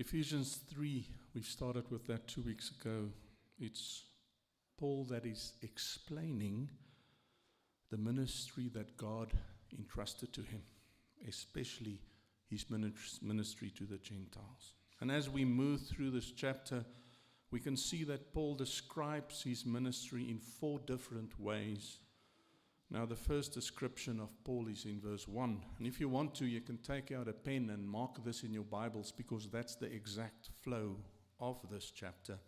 Ephesians 3, we started with that 2 weeks ago. It's Paul that is explaining the ministry that God entrusted to him, especially his ministry to the Gentiles. And as we move through this chapter, we can see that Paul describes his ministry in 4 different ways. Now, the first description of Paul is in verse 1. And if you want to, you can take out a pen and mark this in your Bibles, because that's the exact flow of this chapter.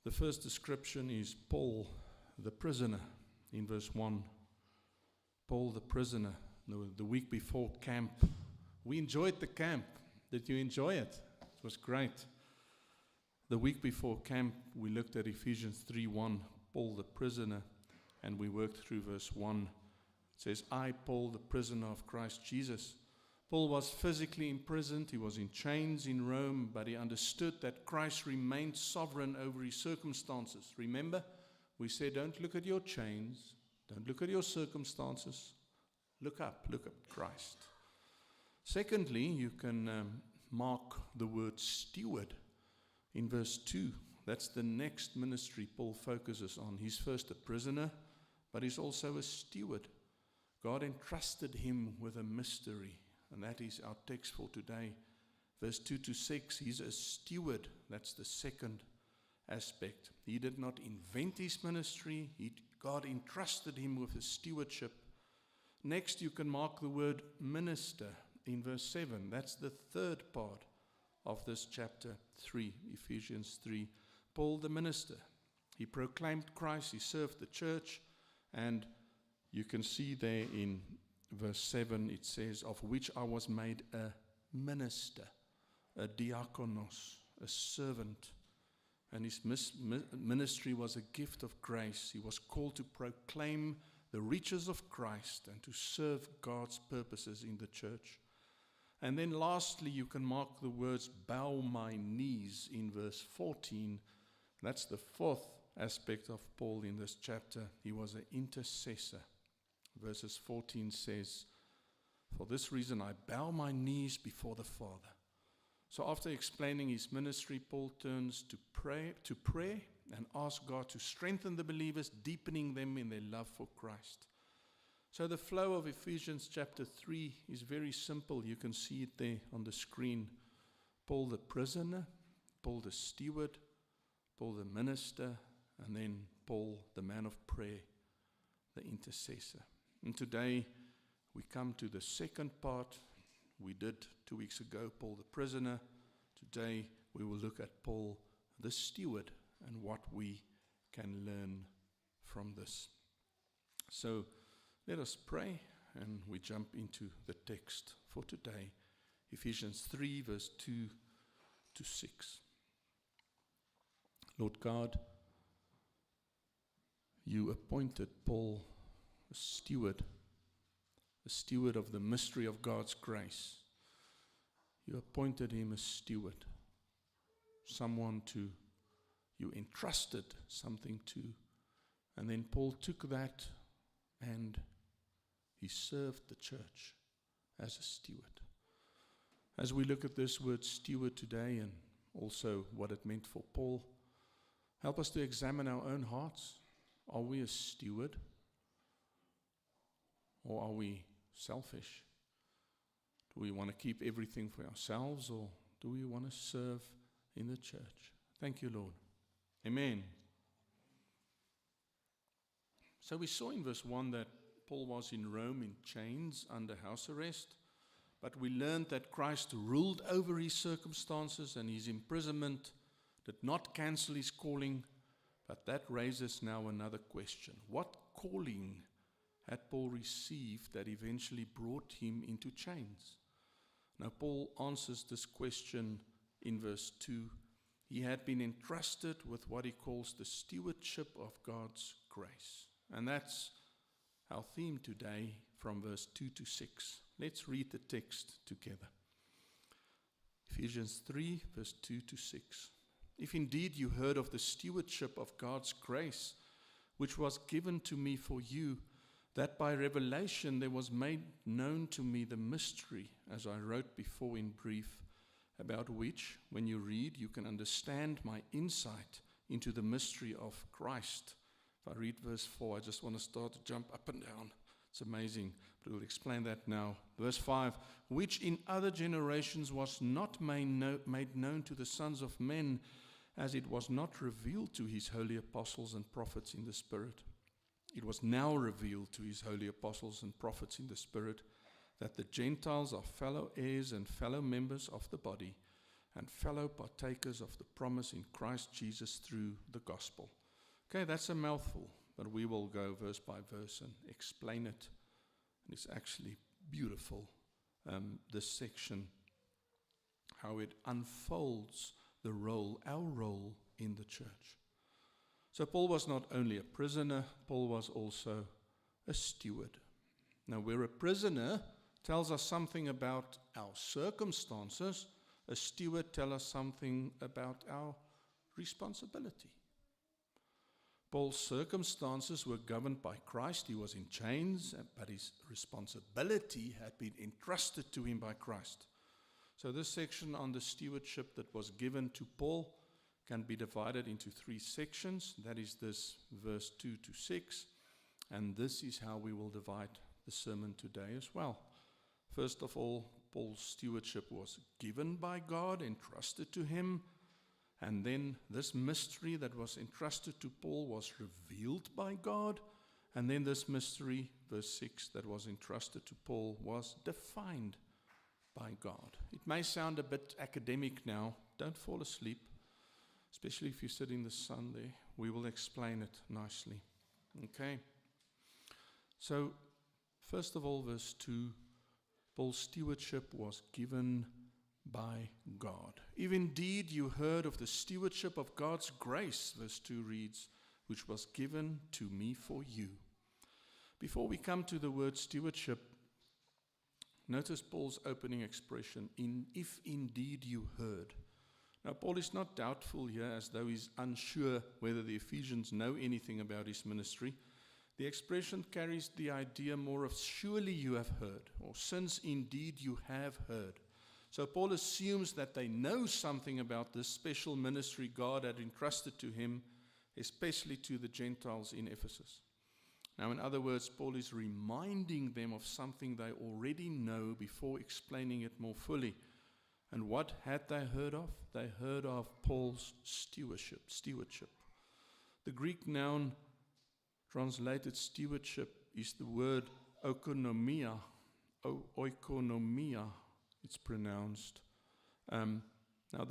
The first description is Paul, the prisoner, in verse 1. Paul, the prisoner, the week before camp. We enjoyed the camp. Did you enjoy it? It was great. The week before camp, we looked at Ephesians 3:1, Paul, the prisoner. And we worked through verse 1. It says, I, Paul, the prisoner of Christ Jesus. Paul was physically imprisoned. He was in chains in Rome, but he understood that Christ remained sovereign over his circumstances. Remember, we said, don't look at your chains. Don't look at your circumstances. Look up. Look at Christ. Secondly, you can mark the word steward in verse 2. That's the next ministry Paul focuses on. He's first a prisoner, but he's also a steward. God entrusted him with a mystery, and that is our text for today. Verse 2 to 6, he's a steward. That's the second aspect. He did not invent his ministry. God entrusted him with a stewardship. Next, you can mark the word minister in verse 7. That's the third part of this chapter 3, Ephesians 3. Paul, the minister. He proclaimed Christ. He served the church. And you can see there in verse 7, it says, of which I was made a minister, a diakonos, a servant. And his ministry was a gift of grace. He was called to proclaim the riches of Christ and to serve God's purposes in the church. And then lastly, you can mark the words, bow my knees in verse 14. That's the fourth aspect of Paul in this chapter. He was an intercessor. Verses 14 says, for this reason I bow my knees before the Father. So after explaining his ministry, Paul turns to prayer and ask God to strengthen the believers, deepening them in their love for Christ. So the flow of Ephesians chapter 3 is very simple. You can see it there on the screen. Paul the prisoner, Paul the steward, Paul the minister, and then Paul the man of prayer, the intercessor. And today we come to the second part. We did 2 weeks ago Paul the prisoner. Today we will look at Paul the steward and what we can learn from this. So let us pray and we jump into the text for today. Ephesians 3 verse 2 to 6. Lord God, you appointed Paul a steward of the mystery of God's grace. You appointed him a steward, someone you entrusted something to. And then Paul took that and he served the church as a steward. As we look at this word steward today and also what it meant for Paul, help us to examine our own hearts. Are we a steward? Or are we selfish? Do we want to keep everything for ourselves, or do we want to serve in the church? Thank you, Lord. Amen. So we saw in verse 1 that Paul was in Rome in chains under house arrest, but we learned that Christ ruled over his circumstances, and his imprisonment did not cancel his calling. But that raises now another question. What calling had Paul received that eventually brought him into chains? Now Paul answers this question in verse 2. He had been entrusted with what he calls the stewardship of God's grace. And that's our theme today from verse 2 to 6. Let's read the text together. Ephesians 3 verse 2 to 6. If indeed you heard of the stewardship of God's grace, which was given to me for you, that by revelation there was made known to me the mystery, as I wrote before in brief, about which, when you read, you can understand my insight into the mystery of Christ. If I read verse 4, I just want to start to jump up and down. It's amazing, but we'll explain that now. Verse 5, which in other generations was not made known to the sons of men, as it was not revealed to his holy apostles and prophets in the Spirit. It was now revealed to his holy apostles and prophets in the Spirit that the Gentiles are fellow heirs and fellow members of the body and fellow partakers of the promise in Christ Jesus through the gospel. Okay, that's a mouthful, but we will go verse by verse and explain it. And it's actually beautiful, this section, how it unfolds the role, our role in the church. So Paul was not only a prisoner, Paul was also a steward. Now, where a prisoner tells us something about our circumstances, a steward tells us something about our responsibility. Paul's circumstances were governed by Christ. He was in chains, but his responsibility had been entrusted to him by Christ. So this section on the stewardship that was given to Paul can be divided into 3 sections. That is this verse 2 to 6. And this is how we will divide the sermon today as well. First of all, Paul's stewardship was given by God, entrusted to him. And then this mystery that was entrusted to Paul was revealed by God. And then this mystery, verse 6, that was entrusted to Paul was defined by God. It may sound a bit academic now. Don't fall asleep, especially if you sit in the sun there. We will explain it nicely. Okay. So, first of all, verse 2, Paul's stewardship was given by God. If indeed you heard of the stewardship of God's grace, verse 2 reads, which was given to me for you. Before we come to the word stewardship, notice Paul's opening expression, if indeed you heard. Now, Paul is not doubtful here as though he's unsure whether the Ephesians know anything about his ministry. The expression carries the idea more of surely you have heard, or since indeed you have heard. So Paul assumes that they know something about this special ministry God had entrusted to him, especially to the Gentiles in Ephesus. Now, in other words, Paul is reminding them of something they already know before explaining it more fully. And what had they heard of? They heard of Paul's stewardship. The Greek noun translated stewardship is the word oikonomia. Oikonomia, it's pronounced. Now,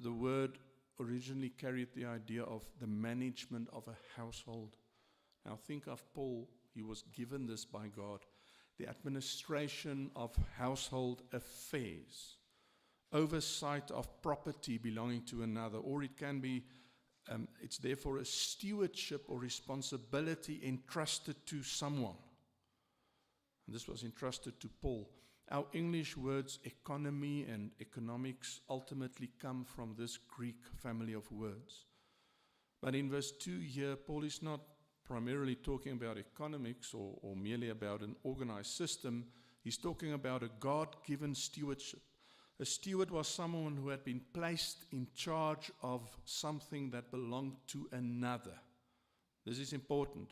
the word originally carried the idea of the management of a household. Now think of Paul, he was given this by God, the administration of household affairs, oversight of property belonging to another, or it can be, it's therefore a stewardship or responsibility entrusted to someone. And this was entrusted to Paul. Our English words economy and economics ultimately come from this Greek family of words. But in verse 2 here, Paul is not primarily talking about economics or merely about an organized system. He's talking about a God-given stewardship. A steward was someone who had been placed in charge of something that belonged to another. This is important.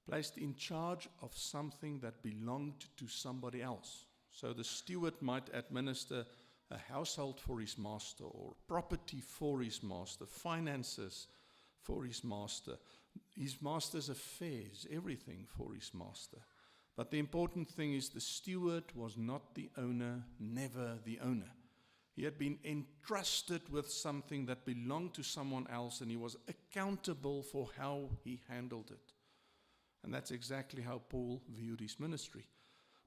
Placed in charge of something that belonged to somebody else. So the steward might administer a household for his master, or property for his master, finances for his master's affairs, everything for his master. But the important thing is the steward was not the owner, never the owner. He had been entrusted with something that belonged to someone else, and he was accountable for how he handled it. And that's exactly how Paul viewed his ministry.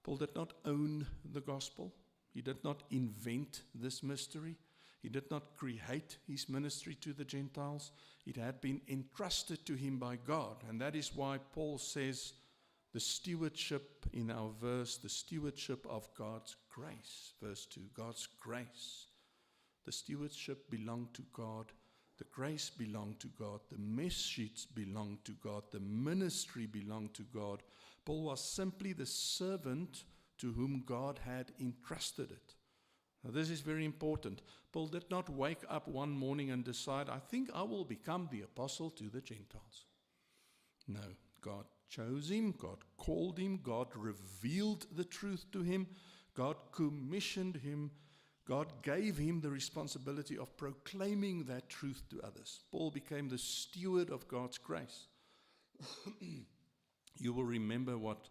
Paul did not own the gospel. He did not invent this mystery. He did not create his ministry to the Gentiles. It had been entrusted to him by God. And that is why Paul says the stewardship in our verse, the stewardship of God's grace. Verse 2, God's grace. The stewardship belonged to God. The grace belonged to God. The message belonged to God. The ministry belonged to God. Paul was simply the servant to whom God had entrusted it. Now, this is very important. Paul did not wake up one morning and decide, I think I will become the apostle to the Gentiles. No, God chose him, God called him, God revealed the truth to him, God commissioned him, God gave him the responsibility of proclaiming that truth to others. Paul became the steward of God's grace. You will remember what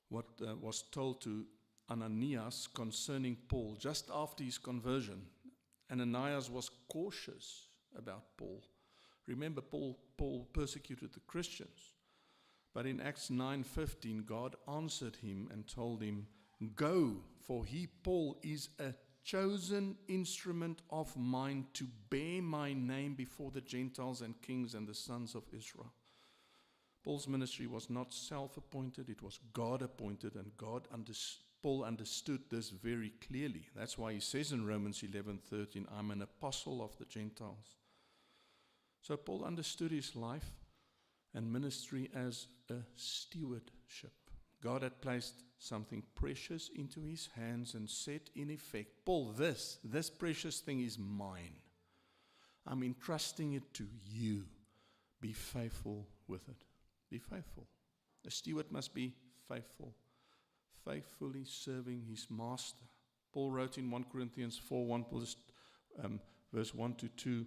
was told to Ananias concerning Paul just after his conversion. Ananias was cautious about Paul. Remember, Paul persecuted the Christians. But in Acts 9:15, God answered him and told him, "Go, for he, Paul, is a chosen instrument of mine to bear my name before the Gentiles and kings and the sons of Israel." Paul's ministry was not self-appointed, it was God-appointed, and Paul understood this very clearly. That's why he says in Romans 11:13, I'm an apostle of the Gentiles. So Paul understood his life and ministry as a stewardship. God had placed something precious into his hands and said in effect, Paul, this precious thing is mine. I'm entrusting it to you. Be faithful with it. Be faithful. A steward must be faithful, faithfully serving his master. Paul wrote in 1 Corinthians 4:1, verse 1 to 2,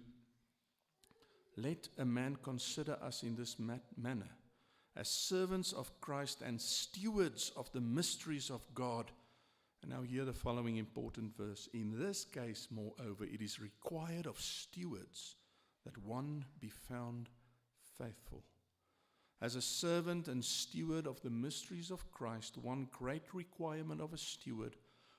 let a man consider us in this manner, as servants of Christ and stewards of the mysteries of God. And now hear the following important verse. In this case, moreover, it is required of stewards that one be found faithful. As a servant and steward of the mysteries of Christ, one great requirement of a steward,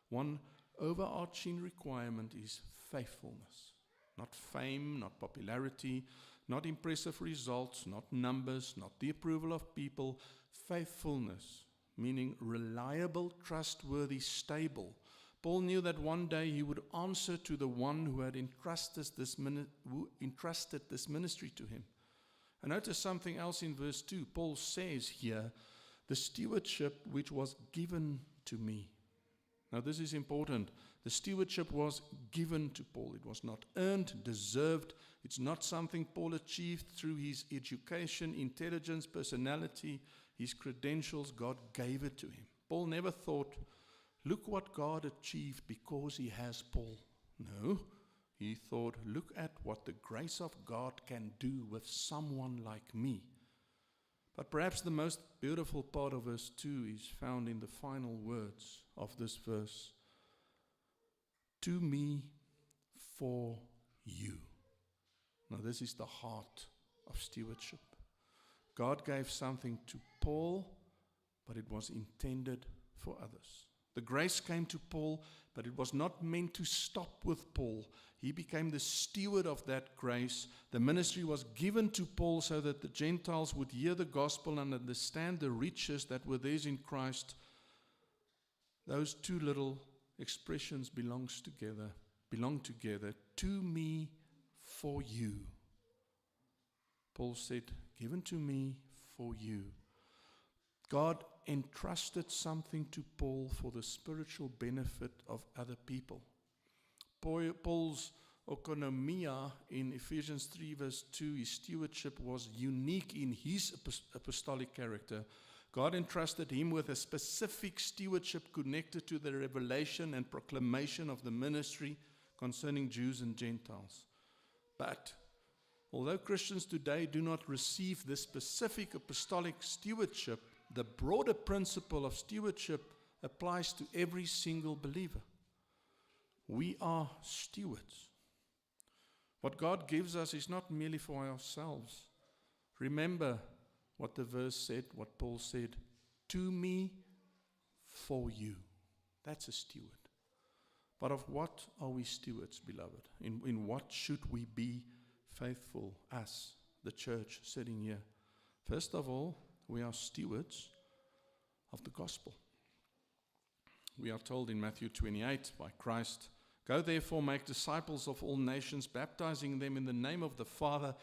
one overarching requirement is faithfulness. Not fame, not popularity, not impressive results, not numbers, not the approval of people. Faithfulness, meaning reliable, trustworthy, stable. Paul knew that one day he would answer to the one who had entrusted this ministry to him. And notice something else in verse 2. Paul says here, the stewardship which was given to me. Now this is important. The stewardship was given to Paul. It was not earned, deserved. It's not something Paul achieved through his education, intelligence, personality, his credentials. God gave it to him. Paul never thought, look what God achieved because he has Paul. No. He thought, look at what the grace of God can do with someone like me. But perhaps the most beautiful part of verse 2 is found in the final words of this verse. To me, for you. Now this is the heart of stewardship. God gave something to Paul, but it was intended for others. The grace came to Paul, but it was not meant to stop with Paul. He became the steward of that grace. The ministry was given to Paul so that the Gentiles would hear the gospel and understand the riches that were theirs in Christ. Those two little expressions belong together. To me, for you. Paul said, given to me for you. God entrusted something to Paul for the spiritual benefit of other people. Paul's oikonomia in Ephesians 3 verse 2, his stewardship was unique in his apostolic character. God entrusted him with a specific stewardship connected to the revelation and proclamation of the ministry concerning Jews and Gentiles. But although Christians today do not receive this specific apostolic stewardship, the broader principle of stewardship applies to every single believer. We are stewards. What God gives us is not merely for ourselves. Remember what the verse said, what Paul said, to me, for you. That's a steward. But of what are we stewards, beloved? In what should we be faithful, us, the church sitting here? First of all, we are stewards of the gospel. We are told in Matthew 28 by Christ, go therefore make disciples of all nations, baptizing them in the name of the Father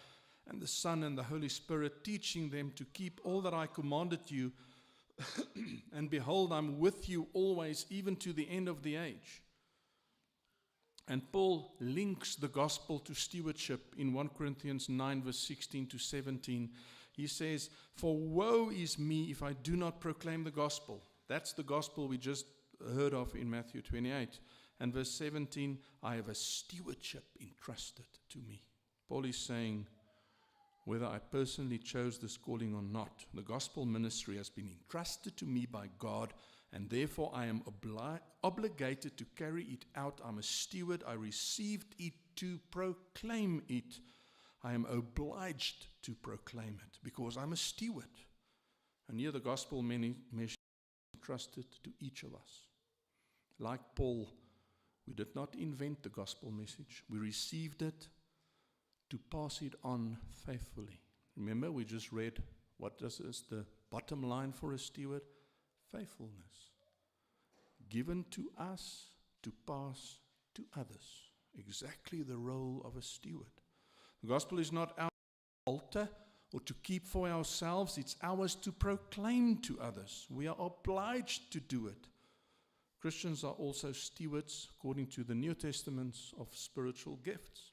and the Son and the Holy Spirit, teaching them to keep all that I commanded you. And behold, I'm with you always, even to the end of the age. And Paul links the gospel to stewardship in 1 Corinthians 9 verse 16 to 17. He says, "For woe is me if I do not proclaim the gospel." That's the gospel we just heard of in Matthew 28. And verse 17, "I have a stewardship entrusted to me." Paul is saying, whether I personally chose this calling or not, the gospel ministry has been entrusted to me by God, and therefore I am obligated to carry it out. I'm a steward. I received it to proclaim it. I am obliged to proclaim it because I'm a steward. And here the gospel message entrusted to each of us. Like Paul, we did not invent the gospel message. We received it to pass it on faithfully. Remember, we just read what is the bottom line for a steward? Faithfulness. Given to us to pass to others. Exactly the role of a steward. The gospel is not ours to alter or to keep for ourselves. It's ours to proclaim to others. We are obliged to do it. Christians are also stewards, according to the New Testaments, of spiritual gifts.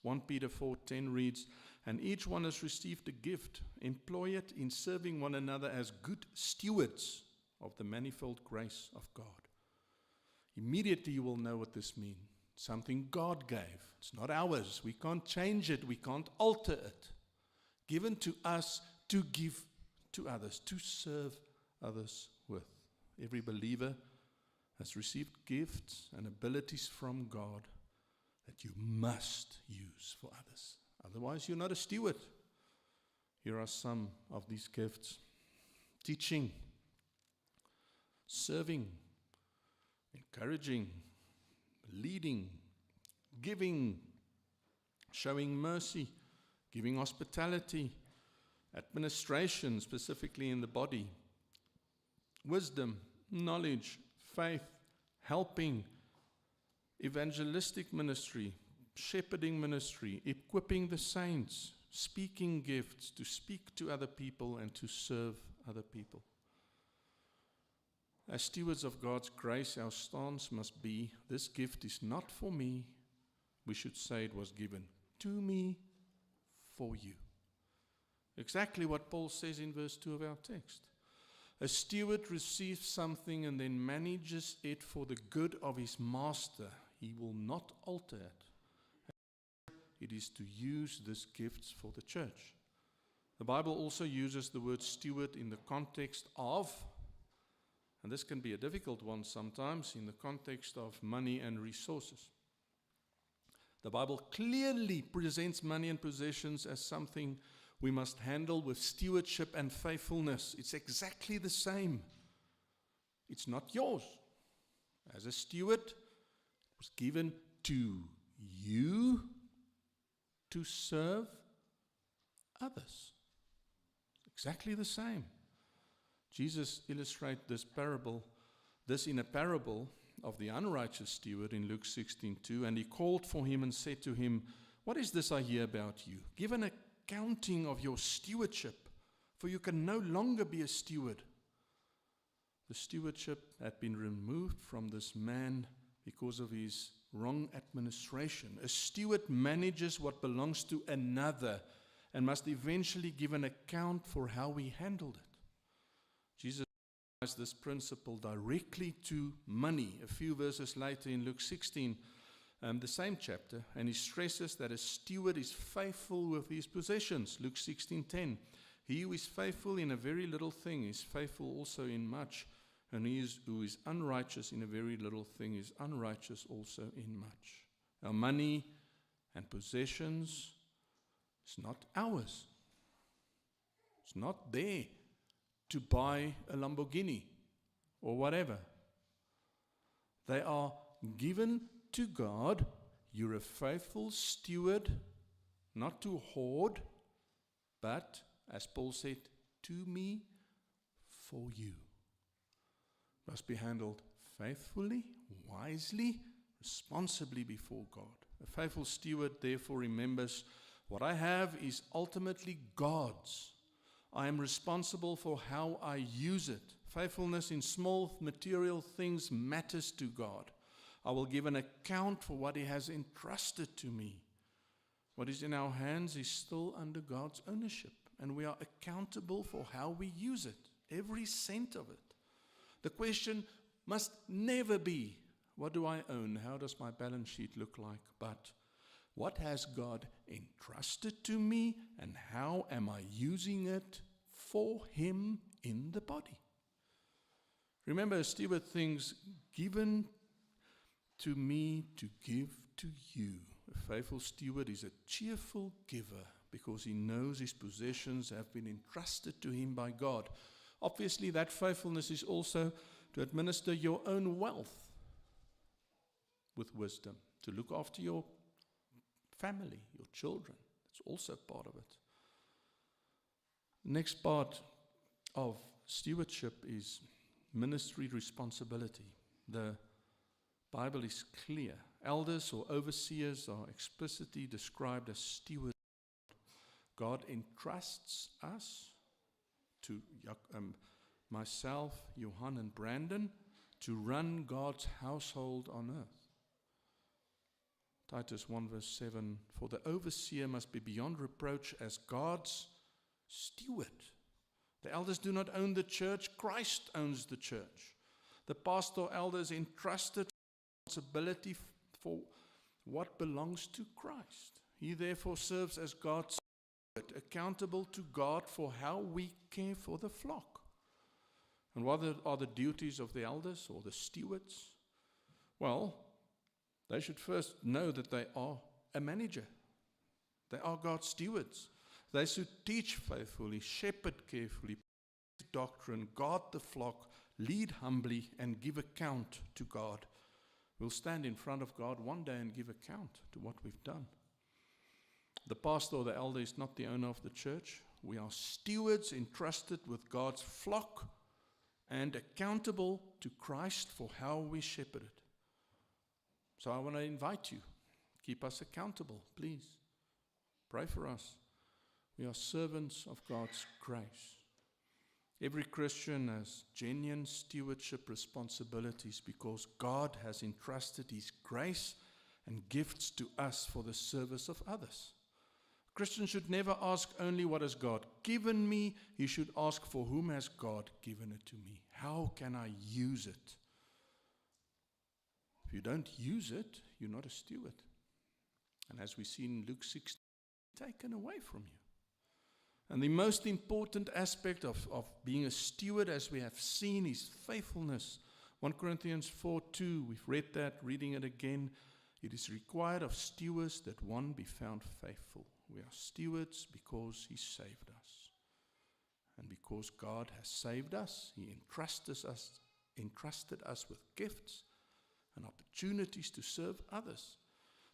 1 Peter 4:10 reads, "And each one has received a gift. Employ it in serving one another as good stewards of the manifold grace of God." Immediately you will know what this means. Something God gave. It's not ours. We can't change it. We can't alter it. Given to us to give to others, to serve others with. Every believer has received gifts and abilities from God that you must use for others. Otherwise, you're not a steward. Here are some of these gifts: teaching, serving, encouraging, leading, giving, showing mercy, giving hospitality, administration, specifically in the body, wisdom, knowledge, faith, helping, evangelistic ministry, shepherding ministry, equipping the saints, speaking gifts, to speak to other people and to serve other people. As stewards of God's grace, our stance must be, this gift is not for me. We should say it was given to me for you. Exactly what Paul says in verse 2 of our text. A steward receives something and then manages it for the good of his master. He will not alter it. It is to use these gifts for the church. The Bible also uses the word steward in the context of, and this can be a difficult one sometimes, in the context of money and resources. The Bible clearly presents money and possessions as something we must handle with stewardship and faithfulness. It's exactly the same. It's not yours. As a steward, it was given to you to serve others. Exactly the same. Jesus illustrates this in a parable of the unrighteous steward in Luke 16:2, and he called for him and said to him, "What is this I hear about you? Give an accounting of your stewardship, for you can no longer be a steward." The stewardship had been removed from this man because of his wrong administration. A steward manages what belongs to another and must eventually give an account for how he handled it. Jesus applies this principle directly to money. A few verses later in Luke 16, the same chapter, and he stresses that a steward is faithful with his possessions. Luke 16:10. He who is faithful in a very little thing is faithful also in much, and he who is unrighteous in a very little thing is unrighteous also in much. Our money and possessions is not ours. It's not there to buy a Lamborghini or whatever. They are given to God. You're a faithful steward, not to hoard, but, as Paul said, to me, for you. Must be handled faithfully, wisely, responsibly before God. A faithful steward therefore remembers, what I have is ultimately God's. I am responsible for how I use it. Faithfulness in small material things matters to God. I will give an account for what He has entrusted to me. What is in our hands is still under God's ownership, and we are accountable for how we use it, every cent of it. The question must never be, what do I own? How does my balance sheet look like? But what has God entrusted to me, and how am I using it for Him in the body? Remember, a steward thinks, given to me to give to you. A faithful steward is a cheerful giver because he knows his possessions have been entrusted to him by God. Obviously, that faithfulness is also to administer your own wealth with wisdom, to look after your family, your children. That's also part of it. Next part of stewardship is ministry responsibility. The Bible is clear. Elders or overseers are explicitly described as stewards. God entrusts us to myself, Johan, and Brandon to run God's household on earth. Titus 1 verse 7, for the overseer must be beyond reproach as God's steward. The elders do not own the church, Christ owns the church. The pastor or elder is entrusted responsibility for what belongs to Christ. He therefore serves as God's steward, accountable to God for how we care for the flock. And what are the duties of the elders or the stewards? Well, they should first know that they are a manager. They are God's stewards. They should teach faithfully, shepherd carefully, doctrine, guard the flock, lead humbly, and give account to God. We'll stand in front of God one day and give account to what we've done. The pastor or the elder is not the owner of the church. We are stewards entrusted with God's flock and accountable to Christ for how we shepherd it. So I want to invite you, keep us accountable, please. Pray for us. We are servants of God's grace. Every Christian has genuine stewardship responsibilities because God has entrusted His grace and gifts to us for the service of others. A Christian should never ask only what has God given me. He should ask, for whom has God given it to me? How can I use it? If you don't use it, you're not a steward. And as we see in Luke 16, taken away from you. And the most important aspect of being a steward, as we have seen, is faithfulness. 1 Corinthians 4:2, we've read that, reading it again. It is required of stewards that one be found faithful. We are stewards because He saved us. And because God has saved us, He entrusted us with gifts and opportunities to serve others.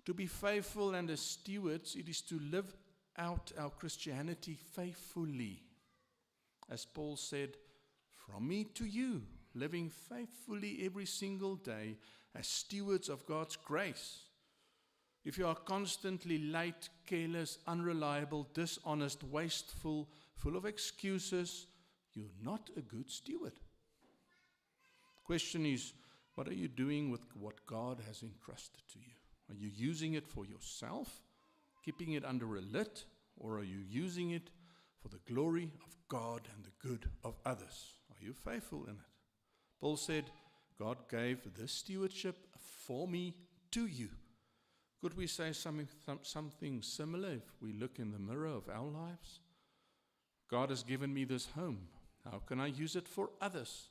To be faithful and as stewards, it is to live out our Christianity faithfully. As Paul said, from me to you, living faithfully every single day as stewards of God's grace. If you are constantly late, careless, unreliable, dishonest, wasteful, full of excuses, you're not a good steward. The question is, what are you doing with what God has entrusted to you? Are you using it for yourself, keeping it under a lid, or are you using it for the glory of God and the good of others? Are you faithful in it? Paul said, God gave this stewardship for me to you. Could we say something similar if we look in the mirror of our lives? God has given me this home. How can I use it for others?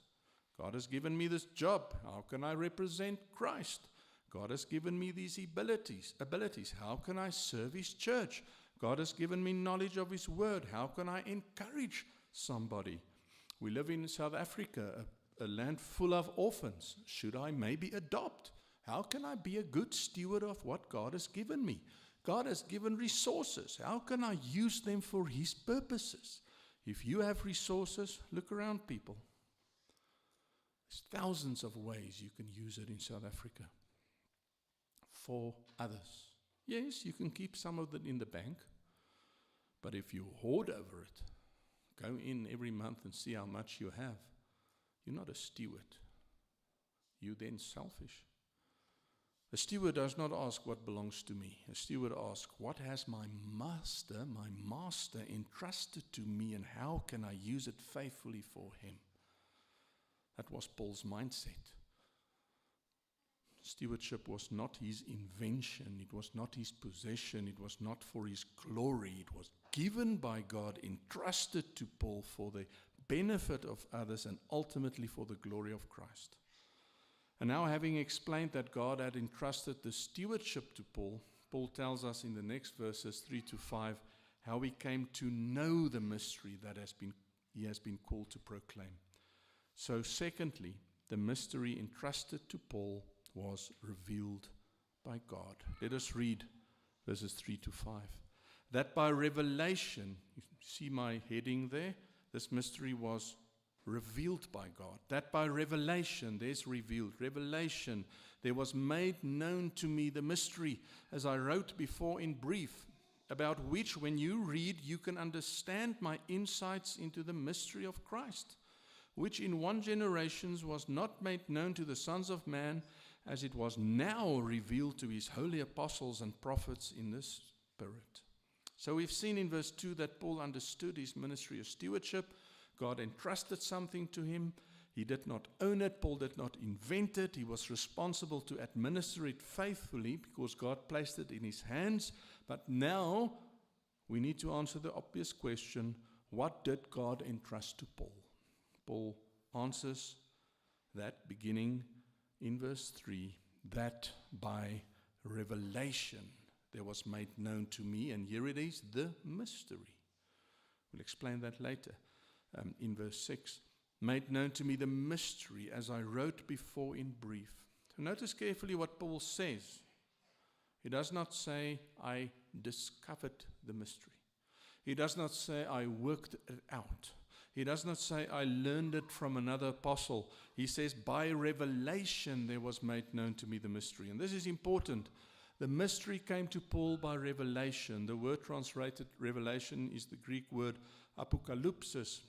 God has given me this job. How can I represent Christ? God has given me these abilities. How can I serve His church? God has given me knowledge of His word. How can I encourage somebody? We live in South Africa, a land full of orphans. Should I maybe adopt? How can I be a good steward of what God has given me? God has given resources. How can I use them for His purposes? If you have resources, look around, people. There's thousands of ways you can use it in South Africa for others. Yes, you can keep some of it in the bank, but if you hoard over it, go in every month and see how much you have, you're not a steward. You're then selfish. A steward does not ask what belongs to me. A steward asks, what has my master entrusted to me, and how can I use it faithfully for him? That was Paul's mindset. Stewardship was not his invention. It was not his possession. It was not for his glory. It was given by God, entrusted to Paul for the benefit of others and ultimately for the glory of Christ. And now, having explained that God had entrusted the stewardship to Paul, Paul tells us in the next verses 3-5 how he came to know the mystery that he has been called to proclaim. So secondly, the mystery entrusted to Paul was revealed by God. Let us read verses 3-5. That by revelation, you see my heading there, this mystery was revealed by God. That by revelation, there's revealed. Revelation, there was made known to me the mystery, as I wrote before in brief, about which when you read, you can understand my insights into the mystery of Christ, which in one generation was not made known to the sons of man, as it was now revealed to his holy apostles and prophets in the Spirit. So we've seen in verse 2 that Paul understood his ministry of stewardship. God entrusted something to him. He did not own it. Paul did not invent it. He was responsible to administer it faithfully because God placed it in his hands. But now we need to answer the obvious question, what did God entrust to Paul? Paul answers that beginning in verse 3, that by revelation there was made known to me, and here it is, the mystery. We'll explain that later. In verse 6, made known to me the mystery, as I wrote before in brief. So notice carefully what Paul says. He does not say, I discovered the mystery. He does not say, I worked it out. He does not say, I learned it from another apostle. He says, by revelation there was made known to me the mystery. And this is important. The mystery came to Paul by revelation. The word translated revelation is the Greek word apocalypsis.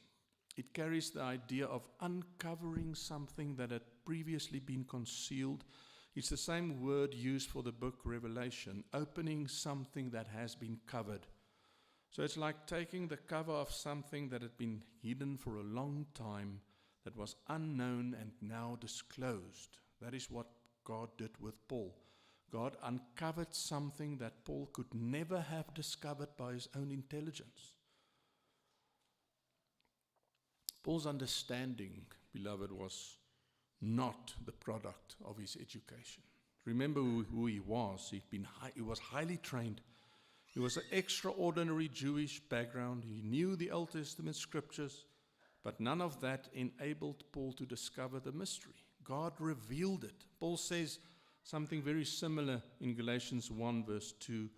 It carries the idea of uncovering something that had previously been concealed. It's the same word used for the book Revelation, opening something that has been covered. So it's like taking the cover of something that had been hidden for a long time, that was unknown and now disclosed. That is what God did with Paul. God uncovered something that Paul could never have discovered by his own intelligence. Paul's understanding, beloved, was not the product of his education. Remember who he was. He was highly trained. He was an extraordinary Jewish background. He knew the Old Testament scriptures, but none of that enabled Paul to discover the mystery. God revealed it. Paul says something very similar in Galatians 1 verse 2.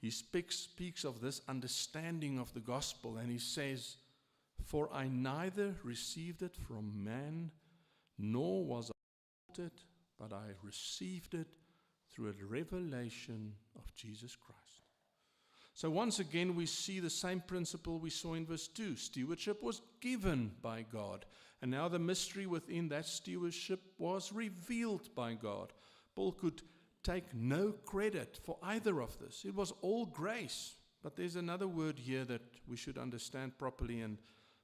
He speaks of this understanding of the gospel, and he says, for I neither received it from man, nor was I taught it, but I received it through a revelation of Jesus Christ. So once again, we see the same principle we saw in verse 2. Stewardship was given by God, and now the mystery within that stewardship was revealed by God. Paul could take no credit for either of this. It was all grace. But there's another word here that we should understand properly, and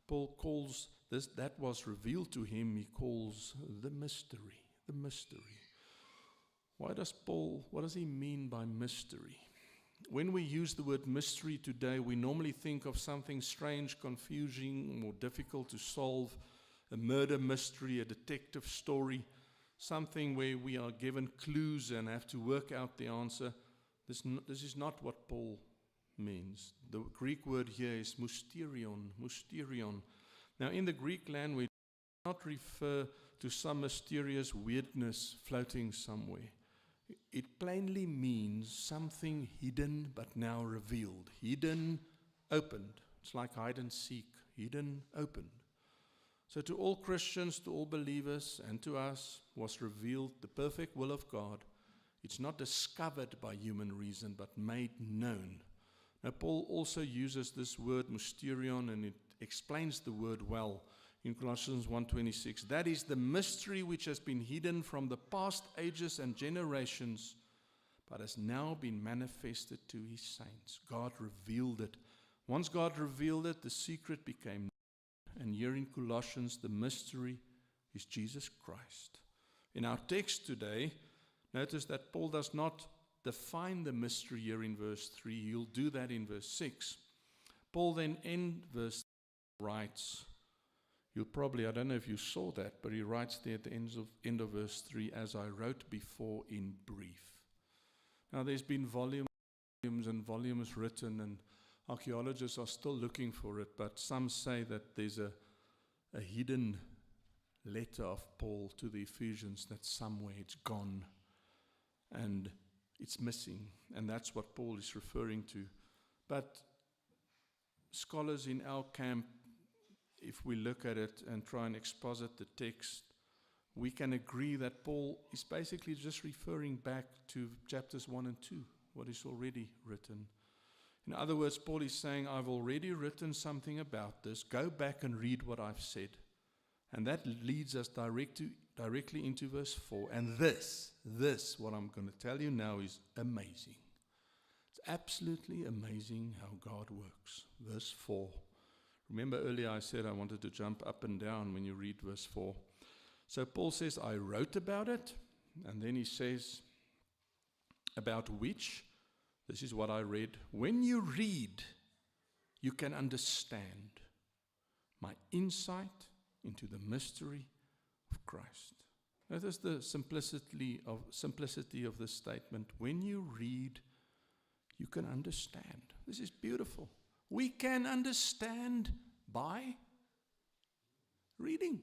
Paul calls this, that was revealed to him, he calls the mystery. The mystery. What does he mean by mystery? When we use the word mystery today, we normally think of something strange, confusing, or difficult to solve, a murder mystery, a detective story, something where we are given clues and have to work out the answer. This is not what Paul means. The Greek word here is mysterion. Now, in the Greek language, it does not refer to some mysterious weirdness floating somewhere. It plainly means something hidden but now revealed. Hidden, opened. It's like hide and seek. Hidden, opened. So to all Christians, to all believers, and to us was revealed the perfect will of God. It's not discovered by human reason, but made known. Now, Paul also uses this word mysterion, and it explains the word well in Colossians 1:26. That is the mystery which has been hidden from the past ages and generations, but has now been manifested to his saints. God revealed it. Once God revealed it, the secret became known. And here in Colossians, the mystery is Jesus Christ. In our text today, notice that Paul does not define the mystery here in verse 3. He'll do that in verse 6. Paul then in verse 3 writes, I don't know if you saw that, but he writes there at the end of verse 3, as I wrote before in brief. Now there's been volumes and volumes written, and archaeologists are still looking for it, but some say that there's a hidden letter of Paul to the Ephesians that somewhere it's gone and it's missing, and that's what Paul is referring to. But scholars in our camp, if we look at it and try and exposit the text, we can agree that Paul is basically just referring back to chapters 1 and 2, what is already written. In other words, Paul is saying, I've already written something about this. Go back and read what I've said. And that leads us directly into verse 4. And this, what I'm going to tell you now, is amazing. It's absolutely amazing how God works. Verse 4. Remember earlier I said I wanted to jump up and down when you read verse 4. So Paul says, I wrote about it. And then he says, about which, this is what I read, when you read, you can understand my insight into the mystery of Christ. Notice the simplicity of this statement. When you read, you can understand. This is beautiful. We can understand by reading.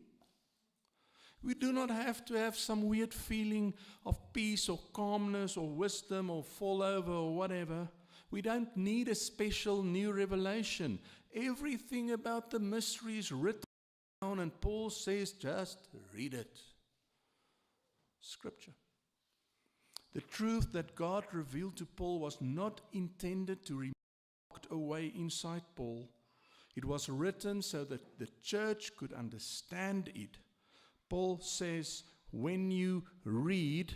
We do not have to have some weird feeling of peace or calmness or wisdom or fall over or whatever. We don't need a special new revelation. Everything about the mystery is written down, and Paul says, just read it. Scripture. The truth that God revealed to Paul was not intended to remain locked away inside Paul. It was written so that the church could understand it. Paul says, when you read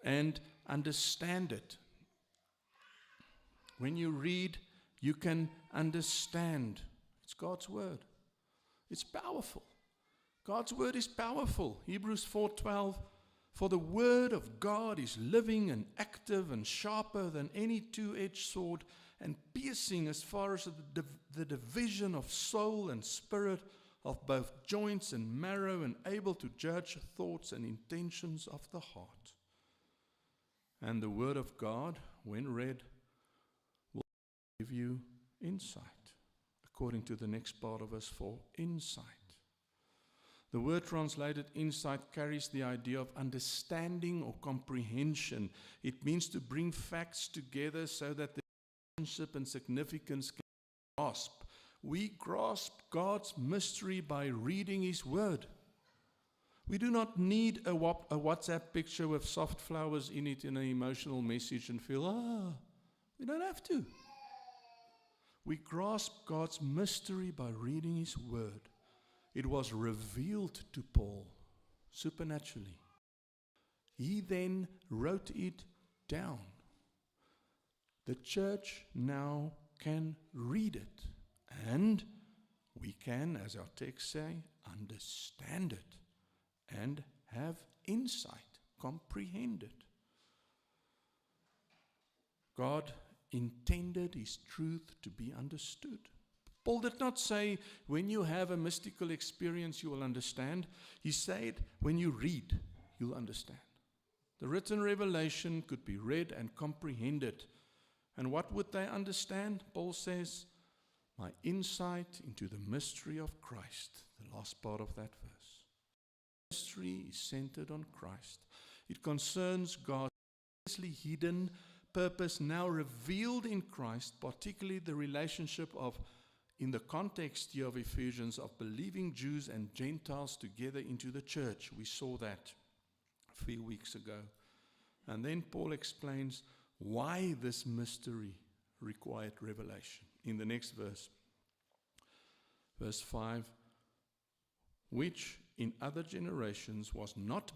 and understand it, when you read, you can understand. It's God's word. It's powerful. God's word is powerful. Hebrews 4:12, for the word of God is living and active and sharper than any two-edged sword, and piercing as far as the division of soul and spirit, of both joints and marrow, and able to judge thoughts and intentions of the heart. And the word of God, when read, will give you insight, according to the next part of verse 4, insight. The word translated insight carries the idea of understanding or comprehension. It means to bring facts together so that the relationship and significance can be grasped. We grasp God's mystery by reading His word. We do not need a WhatsApp picture with soft flowers in it in an emotional message and feel, we don't have to. We grasp God's mystery by reading His word. It was revealed to Paul supernaturally. He then wrote it down. The church now can read it, and we can, as our text say, understand it and have insight, comprehend it. God intended His truth to be understood. Paul did not say, when you have a mystical experience, you will understand. He said, when you read, you'll understand. The written revelation could be read and comprehended. And what would they understand? Paul says, my insight into the mystery of Christ. The last part of that verse. The mystery is centered on Christ. It concerns God's previously hidden purpose now revealed in Christ, particularly the relationship of, in the context here of Ephesians, of believing Jews and Gentiles together into the church. We saw that a few weeks ago. And then Paul explains why this mystery required revelation. In the next verse, verse 5, which in other generations was not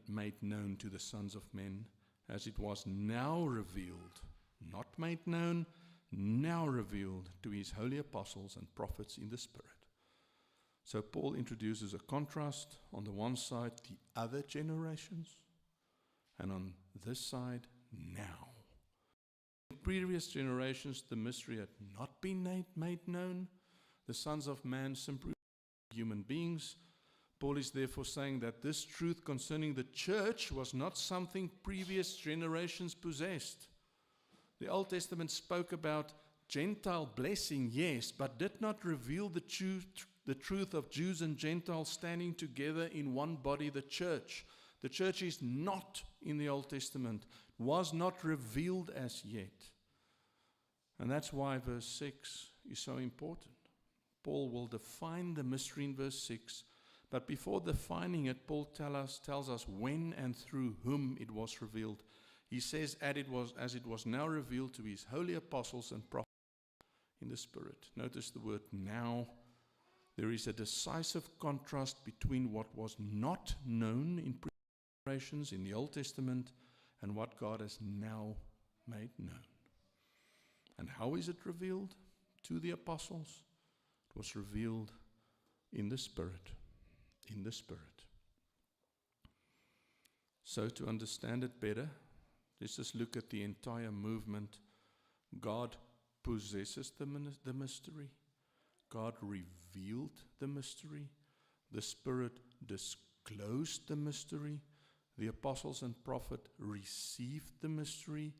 made known to the sons of men, as it was now revealed, not made known, now revealed to his holy apostles and prophets in the Spirit. So Paul introduces a contrast. On the one side, the other generations, and on this side, now. In previous generations, the mystery had not been made known. The sons of man simply were human beings. Paul is therefore saying that this truth concerning the church was not something previous generations possessed. The Old Testament spoke about Gentile blessing, yes, but did not reveal the truth of Jews and Gentiles standing together in one body, the church. The church is not in the Old Testament, was not revealed as yet. And that's why verse 6 is so important. Paul will define the mystery in verse 6, but before defining it, Paul tells us when and through whom it was revealed. He says, as it was now revealed to his holy apostles and prophets in the Spirit. Notice the word now. There is a decisive contrast between what was not known in previous generations in the Old Testament and what God has now made known. And how is it revealed to the apostles? It was revealed in the Spirit. In the Spirit. So to understand it better, let's just look at the entire movement. God possesses the mystery. God revealed the mystery. The Spirit disclosed the mystery. The apostles and prophet received the mystery.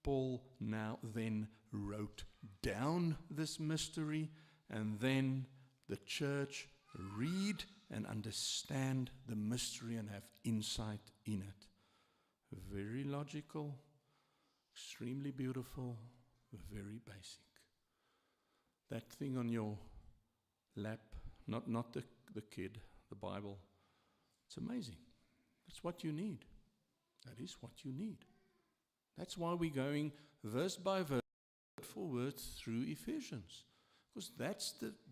Paul now then wrote down this mystery, and then the church read and understand the mystery and have insight in it. Very logical, extremely beautiful, very basic. That thing on your lap, not the kid, the Bible, it's amazing. That's what you need. That is what you need. That's why we're going verse by verse, word for word through Ephesians. Because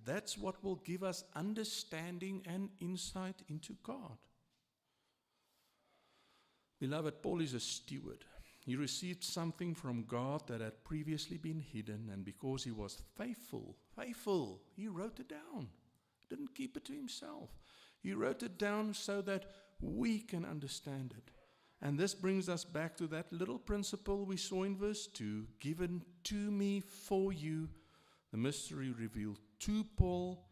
that's what will give us understanding and insight into God. Beloved, Paul is a steward. He received something from God that had previously been hidden, and because he was faithful, he wrote it down. He didn't keep it to himself. He wrote it down so that we can understand it. And this brings us back to that little principle we saw in verse 2, given to me for you. The mystery revealed to Paul.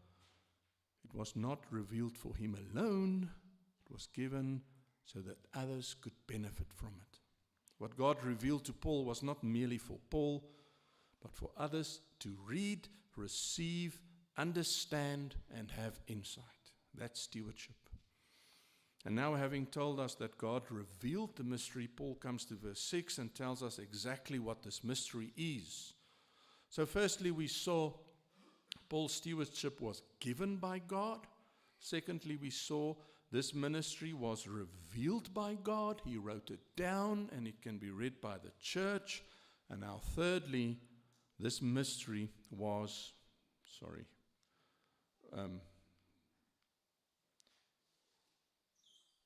It was not revealed for him alone. It was given so that others could benefit from it. What God revealed to Paul was not merely for Paul, but for others to read, receive, understand, and have insight. That's stewardship. And now, having told us that God revealed the mystery, Paul comes to verse 6 and tells us exactly what this mystery is. So firstly, we saw Paul's stewardship was given by God. Secondly, we saw this ministry was revealed by God. He wrote it down and it can be read by the church. And now thirdly, this mystery was,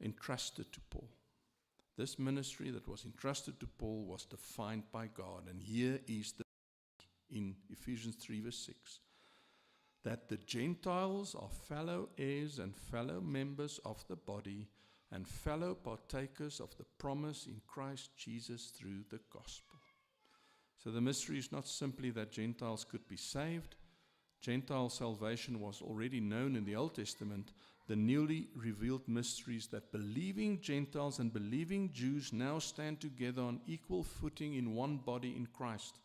entrusted to Paul. This ministry that was entrusted to Paul was defined by God. And here is the in Ephesians 3 verse 6, that the Gentiles are fellow heirs and fellow members of the body and fellow partakers of the promise in Christ Jesus through the gospel. So the mystery is not simply that Gentiles could be saved. Gentile salvation was already known in the Old Testament. The newly revealed mysteries that believing Gentiles and believing Jews now stand together on equal footing in one body in Christ.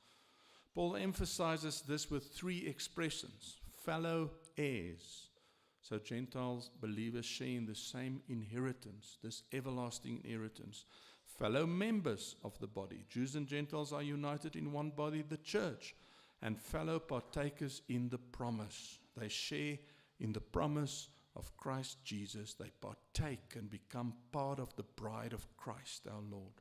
Paul emphasizes this with three expressions. Fellow heirs. So Gentiles, believers share in the same inheritance, this everlasting inheritance. Fellow members of the body. Jews and Gentiles are united in one body, the church. And fellow partakers in the promise. They share in the promise of Christ Jesus. They partake and become part of the bride of Christ our Lord.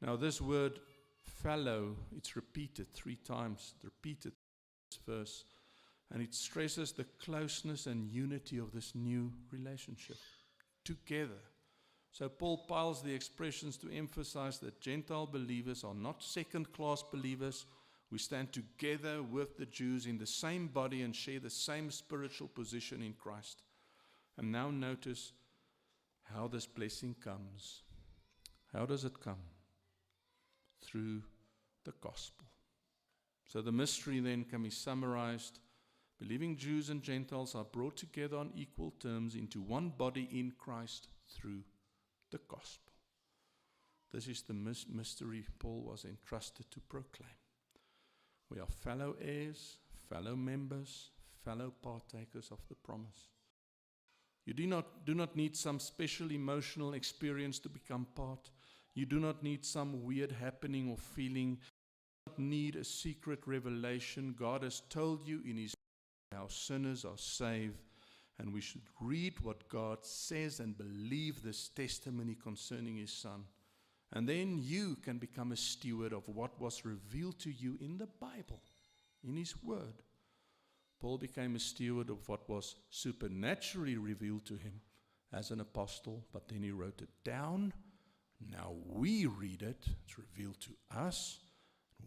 Now this word fellow, it's repeated 3 times, repeated this verse, and it stresses the closeness and unity of this new relationship. Together, So Paul piles the expressions to emphasize that Gentile believers are not second-class believers. We stand together with the Jews in the same body and share the same spiritual position in Christ. And now notice how this blessing comes. How does it come? Through the gospel. So the mystery then can be summarized. Believing Jews and Gentiles are brought together on equal terms into one body in Christ through the gospel. This is the mystery Paul was entrusted to proclaim. We are fellow heirs, fellow members, fellow partakers of the promise. You do not need some special emotional experience to become part. You do not need some weird happening or feeling. You do not need a secret revelation. God has told you in His word how sinners are saved, and we should read what God says and believe this testimony concerning His Son. And then you can become a steward of what was revealed to you in the Bible, in His Word. Paul became a steward of what was supernaturally revealed to him as an apostle, but then he wrote it down. Now we read it, it's revealed to us.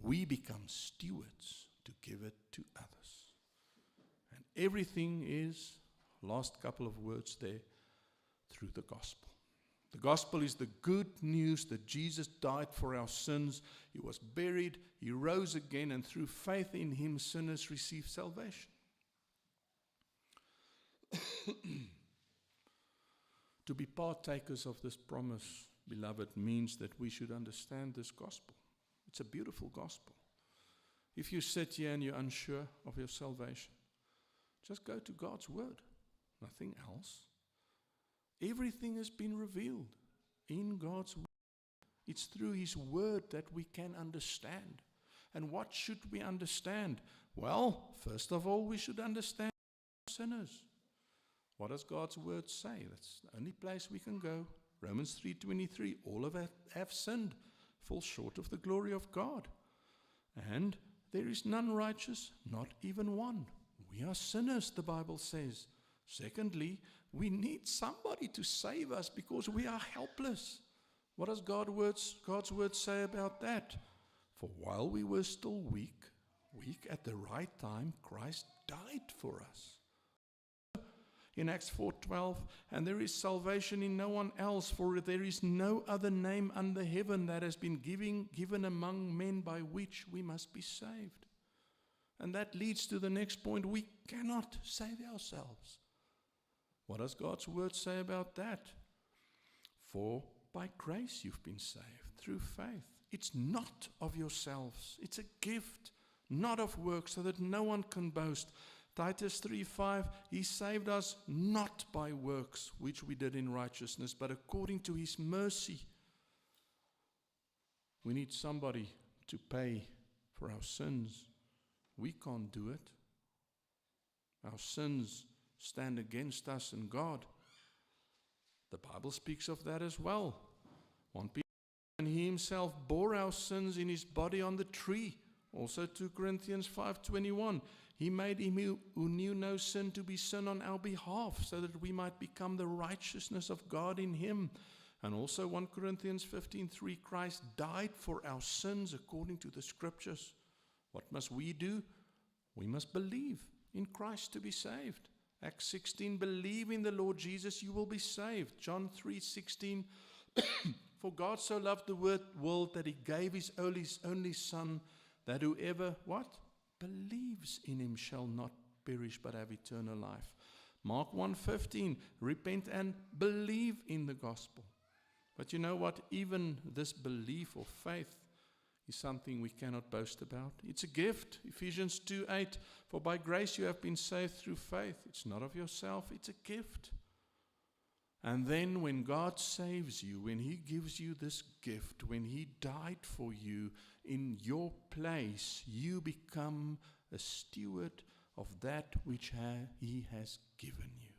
We become stewards to give it to others. And everything is, last couple of words there, through the gospel. The gospel is the good news that Jesus died for our sins. He was buried, He rose again, and through faith in Him, sinners receive salvation. To be partakers of this promise, beloved, means that we should understand this gospel. It's a beautiful gospel. If you sit here and you're unsure of your salvation, just go to God's word, nothing else. Everything has been revealed in God's word. It's through His word that we can understand. And what should we understand? Well, first of all, we should understand sinners. What does God's word say? That's the only place we can go. Romans 3:23, all of us have sinned, fall short of the glory of God. And there is none righteous, not even one. We are sinners, the Bible says. Secondly, we need somebody to save us because we are helpless. What does God's word say about that? For while we were still weak at the right time, Christ died for us. In Acts 4:12, and there is salvation in no one else, for there is no other name under heaven that has been given among men by which we must be saved. And that leads to the next point. We cannot save ourselves. What does God's word say about that? For by grace you've been saved through faith. It's not of yourselves. It's a gift, not of works, so that no one can boast. Titus 3:5, He saved us not by works which we did in righteousness, but according to His mercy. We need somebody to pay for our sins. We can't do it. Our sins stand against us and God. The Bible speaks of that as well. 1 Peter, and He Himself bore our sins in His body on the tree. Also 2 Corinthians 5:21. He made Him who knew no sin to be sin on our behalf, so that we might become the righteousness of God in Him. And also 1 Corinthians 15:3, Christ died for our sins according to the Scriptures. What must we do? We must believe in Christ to be saved. Acts 16, believe in the Lord Jesus, you will be saved. John 3:16, for God so loved the world that He gave His only Son, that whoever, what? Believes in Him shall not perish but have eternal life. Mark 1:15, repent and believe in the gospel. But you know what? Even this belief or faith is something we cannot boast about. It's a gift. Ephesians 2:8, for by grace you have been saved through faith. It's not of yourself, it's a gift. And then when God saves you, when He gives you this gift, when He died for you in your place, you become a steward of that which He has given you.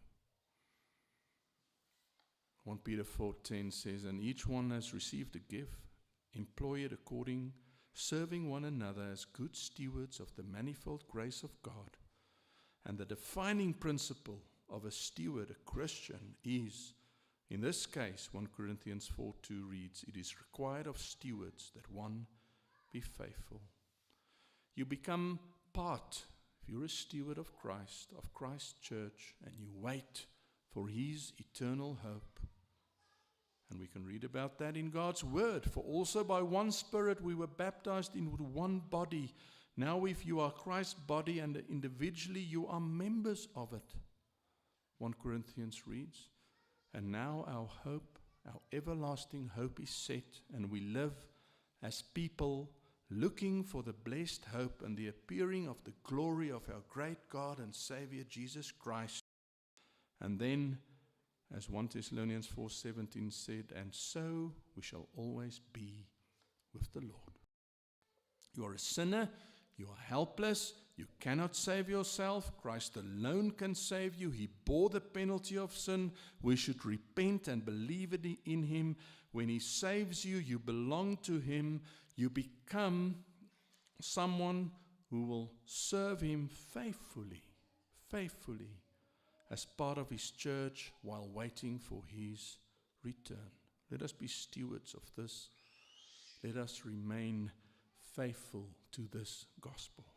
1 Peter 4:10 says, and each one has received a gift, employ it according, serving one another as good stewards of the manifold grace of God. And the defining principle of a steward, a Christian, is In this case, 1 Corinthians 4:2 reads, "It is required of stewards that one be faithful." You become part, if you're a steward of Christ's church, and you wait for His eternal hope. And we can read about that in God's Word. "For also by one Spirit we were baptized into one body. Now if you are Christ's body and individually you are members of it." 1 Corinthians reads, "And now our hope, our everlasting hope is set, and we live as people looking for the blessed hope and the appearing of the glory of our great God and Savior Jesus Christ." And then, as 1 Thessalonians 4:17 said, "And so we shall always be with the Lord." You are a sinner, you are helpless, you cannot save yourself. Christ alone can save you. He bore the penalty of sin. We should repent and believe in Him. When He saves you, you belong to Him. You become someone who will serve Him faithfully, as part of His church while waiting for His return. Let us be stewards of this. Let us remain faithful to this gospel.